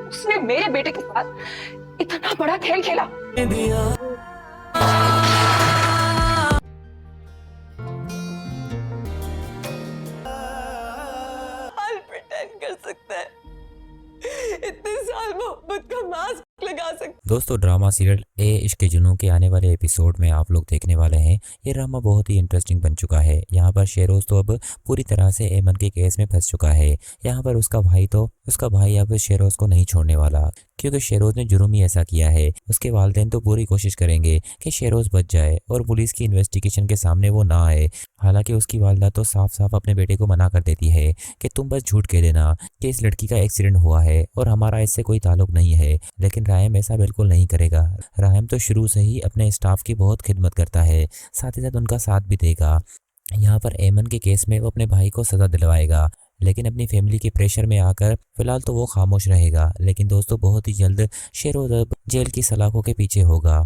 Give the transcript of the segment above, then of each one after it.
उसने मेरे बेटे के साथ इतना बड़ा खेल खेला। हाल प्रिटेंड कर सकता है, इतने साल मोहब्बत का मास्क लगा सकता है। दोस्तों ड्रामा सीरियल ए इश्क के जुनून के आने वाले एपिसोड में आप लोग देखने वाले हैं। ये ड्रामा बहुत ही इंटरेस्टिंग बन चुका है। यहाँ पर शेरोज तो अब पूरी तरह से एमन के केस में फंस चुका है। यहाँ पर उसका भाई अब शेरोज को नहीं छोड़ने वाला, क्योंकि शेरोज ने जुर्म ही ऐसा किया है। उसके वालिदैन तो पूरी कोशिश करेंगे कि शेरोज बच जाए और पुलिस की इन्वेस्टिगेशन के सामने वो ना आए। हालांकि उसकी वालदा तो साफ साफ अपने बेटे को मना कर देती है कि तुम बस झूठ कह देना कि इस लड़की का एक्सीडेंट हुआ है और हमारा इससे कोई ताल्लुक नहीं है। लेकिन रायम ऐसा बिल्कुल नहीं करेगा। रायम तो शुरू से ही अपने स्टाफ की बहुत खिदमत करता है, साथ ही साथ उनका साथ भी देगा। यहाँ पर एमन के केस में वो अपने भाई को सजा दिलवाएगा, लेकिन अपनी फैमिली के प्रेशर में आकर फिलहाल तो वो खामोश रहेगा। लेकिन दोस्तों बहुत ही जल्द शेरोज अब जेल की सलाखों के पीछे होगा।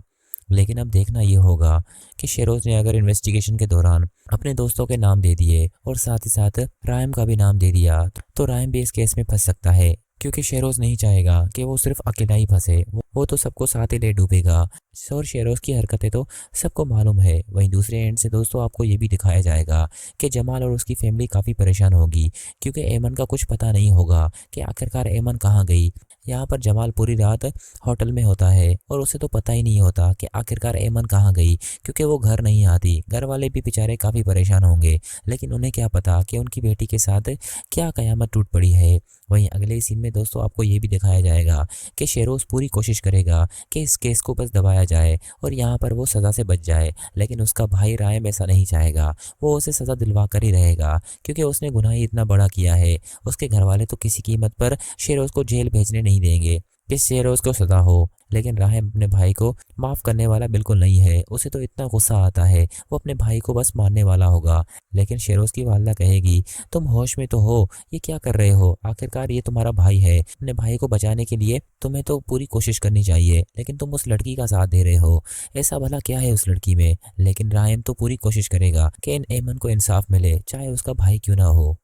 लेकिन अब देखना ये होगा कि शेरोज ने अगर इन्वेस्टिगेशन के दौरान अपने दोस्तों के नाम दे दिए और साथ ही साथ रायम का भी नाम दे दिया तो रायम भी इस केस में फंस सकता है, क्योंकि शेरोज नहीं चाहेगा कि वो सिर्फ अकेला ही फंसे। वो तो सबको साथ ही ले डूबेगा और शेरोज की हरकतें तो सबको मालूम है। वहीं दूसरे एंड से दोस्तों आपको ये भी दिखाया जाएगा कि जमाल और उसकी फैमिली काफ़ी परेशान होगी, क्योंकि एमन का कुछ पता नहीं होगा कि आखिरकार एमन कहाँ गई। यहाँ पर जमाल पूरी रात होटल में होता है और उसे तो पता ही नहीं होता कि आखिरकार एमन कहाँ गई, क्योंकि वो घर नहीं आती। घर वाले भी बेचारे काफ़ी परेशान होंगे, लेकिन उन्हें क्या पता कि उनकी बेटी के साथ क्या कयामत टूट पड़ी है। वहीं अगले सीन में दोस्तों आपको ये भी दिखाया जाएगा कि शेरोज पूरी कोशिश करेगा कि इस केस को बस दबाया जाए और यहाँ पर वो सज़ा से बच जाए। लेकिन उसका भाई रायम ऐसा नहीं चाहेगा, वो उसे सज़ा दिलवा कर ही रहेगा, क्योंकि उसने गुनाह ही इतना बड़ा किया है। उसके घर वाले तो किसी कीमत पर शेरोज को जेल भेजने नहीं देंगे कि शेरोज को सज़ा हो। लेकिन रायम अपने भाई को माफ़ करने वाला बिल्कुल नहीं है। उसे तो इतना गुस्सा आता है, वो अपने भाई को बस मारने वाला होगा। लेकिन शेरोज की वालदा कहेगी तुम होश में तो हो, ये क्या कर रहे हो, आखिरकार ये तुम्हारा भाई है। अपने भाई को बचाने के लिए तुम्हें तो पूरी कोशिश करनी चाहिए, लेकिन तुम उस लड़की का साथ दे रहे हो। ऐसा भला क्या है उस लड़की में। लेकिन रायम तो पूरी कोशिश करेगा कि इन एमन को इंसाफ मिले, चाहे उसका भाई क्यों ना हो।